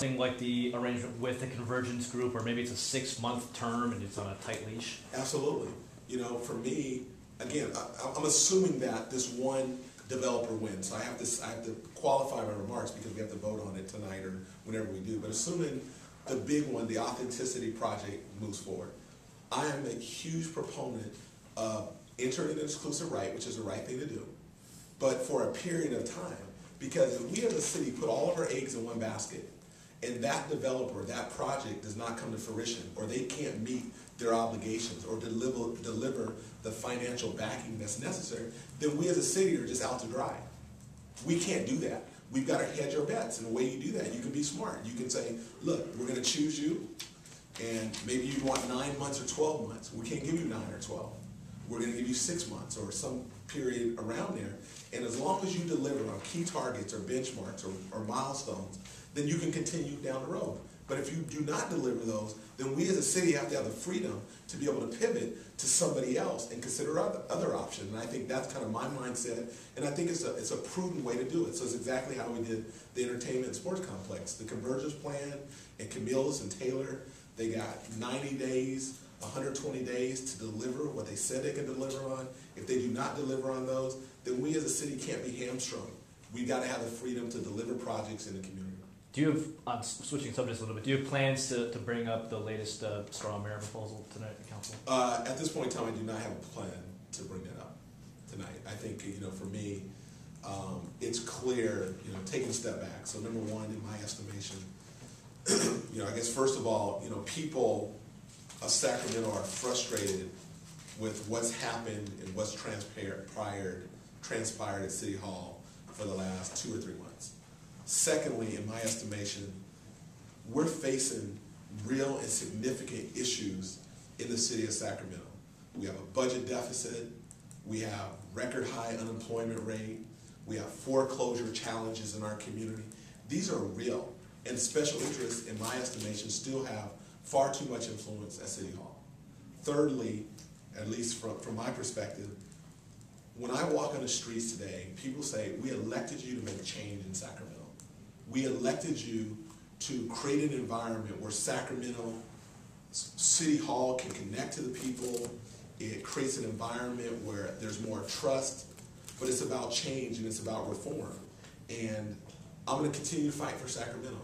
Something like the arrangement with the Convergence Group, or maybe it's a 6-month term and it's on a tight leash? Absolutely. You know, for me, again, I'm assuming that this one developer wins. So I have to qualify my remarks because we have to vote on it tonight or whenever we do. But assuming the big one, the Authenticity Project, moves forward, I am a huge proponent of entering an exclusive right, which is the right thing to do, but for a period of time. Because if we as a city put all of our eggs in one basket, and that developer, that project does not come to fruition, or they can't meet their obligations or deliver the financial backing that's necessary, then we as a city are just out to dry. We can't do that. We've got to hedge our bets, and the way you do that, you can be smart. You can say, look, we're going to choose you, and maybe you want 9 months or 12 months. We can't give you 9 or 12. We're going to give you 6 months or some period around there, and as long as you deliver on key targets or benchmarks or milestones, then you can continue down the road. But if you do not deliver those, then we as a city have to have the freedom to be able to pivot to somebody else and consider other options. And I think that's kind of my mindset, and I think it's a prudent way to do it. So it's exactly how we did the entertainment and sports complex. The Convergence Plan and Camillus and Taylor, they got 90 days, 120 days to deliver what they said they could deliver on. If they do not deliver on those, then we as a city can't be hamstrung. We got to have the freedom to deliver projects in the community. Do you have, switching subjects a little bit, do you have plans to bring up the latest straw mayor proposal tonight at council? At this point in time, I do not have a plan to bring that up tonight. I think, you know, for me, it's clear, you know, taking a step back. So number one, in my estimation, you know, I guess first of all, you know, people of Sacramento are frustrated with what's happened and what's transpired at City Hall for the last 2 or 3 months. Secondly, in my estimation, we're facing real and significant issues in the city of Sacramento. We have a budget deficit, we have record high unemployment rate, we have foreclosure challenges in our community. These are real, and special interests, in my estimation, still have far too much influence at City Hall. Thirdly, at least from my perspective, when I walk on the streets today, people say, we elected you to make change in Sacramento. We elected you to create an environment where Sacramento City Hall can connect to the people. It creates an environment where there's more trust, but it's about change and it's about reform. And I'm going to continue to fight for Sacramento.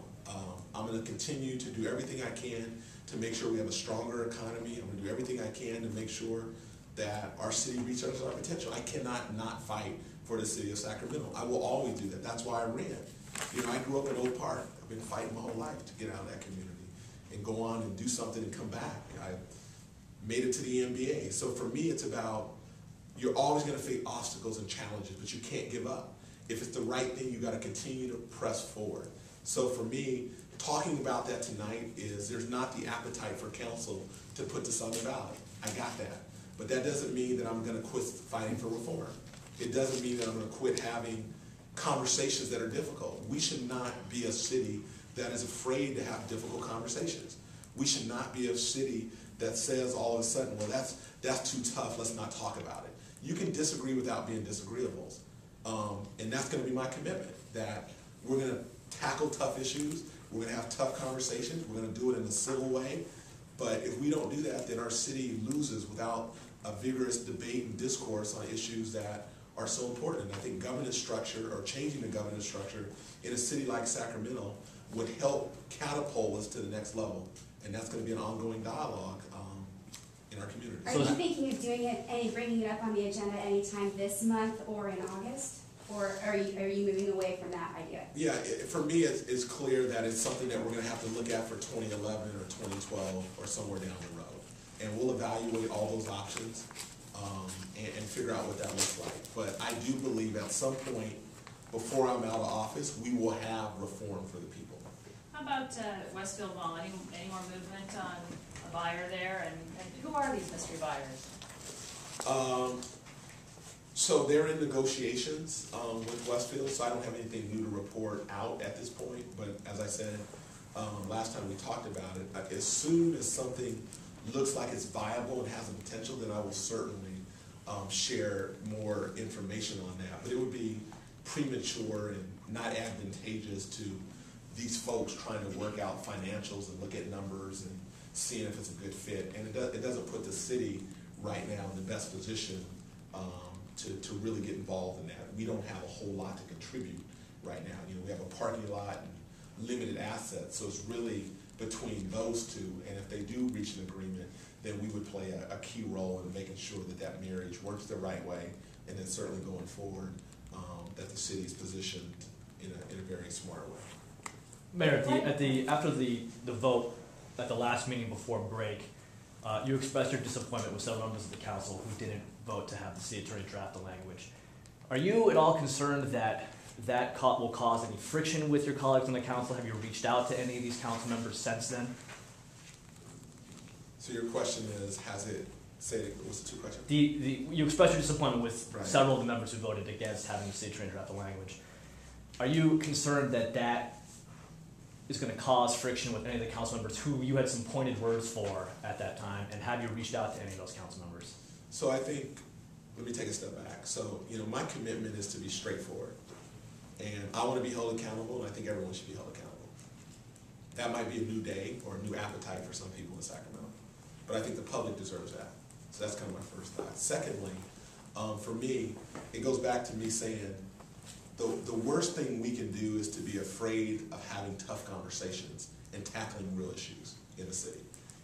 I'm going to continue to do everything I can to make sure we have a stronger economy. I'm going to do everything I can to make sure that our city reaches our potential. I cannot not fight for the city of Sacramento. I will always do that. That's why I ran. You know, I grew up in Oak Park. I've been fighting my whole life to get out of that community and go on and do something and come back. I made it to the NBA. So for me, it's about, you're always going to face obstacles and challenges, but you can't give up. If it's the right thing, you got to continue to press forward. So for me, talking about that tonight is there's not the appetite for council to put this on the ballot. I got that. But that doesn't mean that I'm going to quit fighting for reform. It doesn't mean that I'm going to quit having conversations that are difficult. We should not be a city that is afraid to have difficult conversations. We should not be a city that says all of a sudden, well, that's too tough, let's not talk about it. You can disagree without being disagreeables. And that's going to be my commitment, that we're going to tackle tough issues, we're going to have tough conversations, we're going to do it in a civil way. But if we don't do that, then our city loses without a vigorous debate and discourse on issues that are so important. And I think governance structure, or changing the governance structure in a city like Sacramento, would help catapult us to the next level. And that's going to be an ongoing dialogue in our community. Are you thinking of doing it and bringing it up on the agenda anytime this month or in August? Or are you moving away from that idea? Yeah, for me, it's clear that it's something that we're going to have to look at for 2011 or 2012 or somewhere down the road. And we'll evaluate all those options and figure out what that looks like. But I do believe at some point before I'm out of office, we will have reform for the people. How about Westfield Mall? Any more movement on a buyer there? And who are these mystery buyers? So they're in negotiations with Westfield, so I don't have anything new to report out at this point. But as I said last time we talked about it, as soon as something looks like it's viable and has the potential, then I will certainly share more information on that. But it would be premature and not advantageous to these folks trying to work out financials and look at numbers and seeing if it's a good fit. And it doesn't put the city right now in the best position to really get involved in that. We don't have a whole lot to contribute right now. You know, we have a parking lot and limited assets, so it's really between those two. And if they do reach an agreement, then we would play a key role in making sure that that marriage works the right way, and then certainly going forward, that the city is positioned in a very smart way. Mayor, after the vote at the last meeting before break, you expressed your disappointment with several members of the council who didn't vote to have the city attorney draft the language. Are you at all concerned that will cause any friction with your colleagues on the council? Have you reached out to any of these council members since then? So your question is, what's the two questions? You expressed your disappointment with Right. several of the members who voted against having the city attorney draft the language. Are you concerned that is going to cause friction with any of the council members who you had some pointed words for at that time, and have you reached out to any of those council members? So I think, let me take a step back. So, you know, my commitment is to be straightforward. And I want to be held accountable, and I think everyone should be held accountable. That might be a new day or a new appetite for some people in Sacramento, but I think the public deserves that. So that's kind of my first thought. Secondly, for me, it goes back to me saying, the worst thing we can do is to be afraid of having tough conversations and tackling real issues in the city.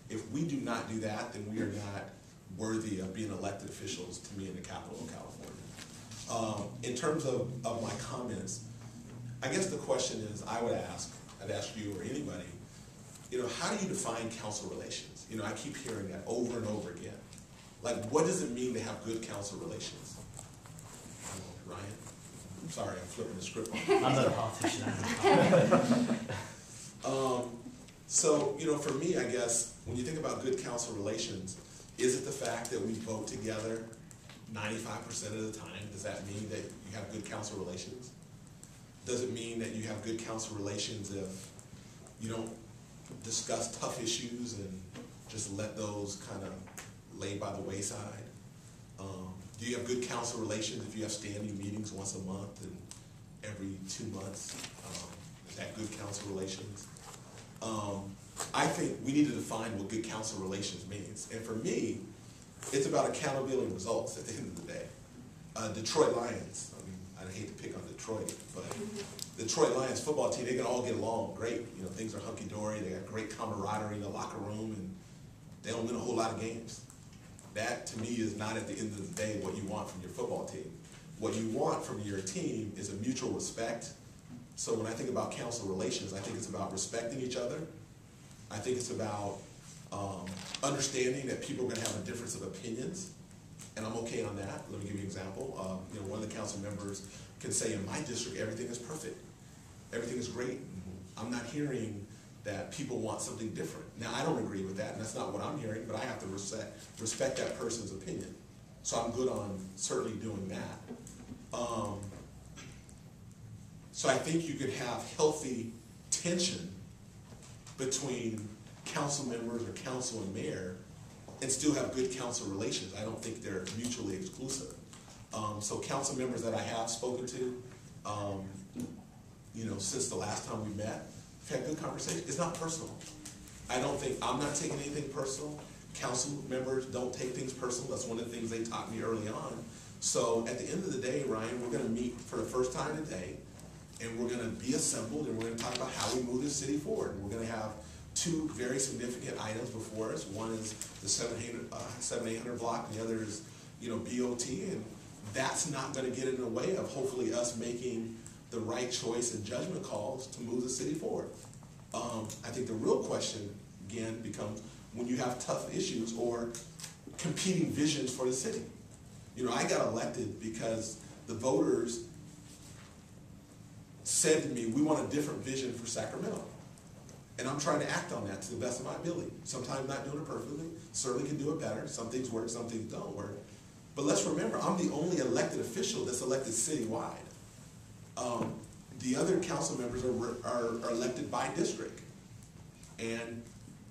If we do not do that, then we are not worthy of being elected officials, to me, in the capital of California. In terms of my comments, I guess the question is, I'd ask you or anybody, you know, how do you define council relations? You know, I keep hearing that over and over again. Like, what does it mean to have good council relations? Ryan? I'm sorry, I'm flipping the script. I'm not a politician. So, you know, for me, I guess, when you think about good council relations, is it the fact that we vote together 95% of the time? Does that mean that you have good council relations? Does it mean that you have good council relations if you don't discuss tough issues and just let those kind of lay by the wayside? Do you have good council relations if you have standing meetings once a month and every 2 months? Is that good council relations? I think we need to define what good council relations means. And for me, it's about accountability and results at the end of the day. Detroit Lions, I mean, I hate to pick on Detroit, but the Detroit Lions football team, they can all get along great. You know, things are hunky-dory, they got great camaraderie in the locker room, and they don't win a whole lot of games. That, to me, is not at the end of the day what you want from your football team. What you want from your team is a mutual respect. So when I think about council relations, I think it's about respecting each other. I think it's about understanding that people are going to have a difference of opinions, and I'm okay on that. Let me give you an example. You know, one of the council members can say, in my district, everything is perfect. Everything is great. I'm not hearing that people want something different. Now, I don't agree with that, and that's not what I'm hearing, but I have to respect that person's opinion. So I'm good on certainly doing that. So I think you could have healthy tension between council members or council and mayor and still have good council relations. I don't think they're mutually exclusive. So council members that I have spoken to, you know, since the last time we met, we've had good conversation. It's not personal. I'm not taking anything personal. Council members don't take things personal. That's one of the things they taught me early on. So at the end of the day, Ryan, we're going to meet for the first time today, and we're going to be assembled, and we're going to talk about how we move this city forward. And we're going to have two very significant items before us. One is the 7-800 block, and the other is, you know, BOT, and that's not going to get in the way of hopefully us making the right choice and judgment calls to move the city forward. I think the real question, again, becomes when you have tough issues or competing visions for the city. You know, I got elected because the voters said to me, we want a different vision for Sacramento. And I'm trying to act on that to the best of my ability. Sometimes not doing it perfectly, certainly can do it better. Some things work, some things don't work. But let's remember, I'm the only elected official that's elected citywide. The other council members are elected by district. And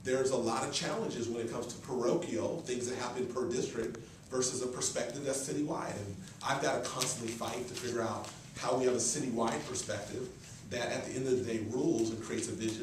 there's a lot of challenges when it comes to parochial, things that happen per district, versus a perspective that's citywide. And I've got to constantly fight to figure out how we have a citywide perspective that at the end of the day rules and creates a vision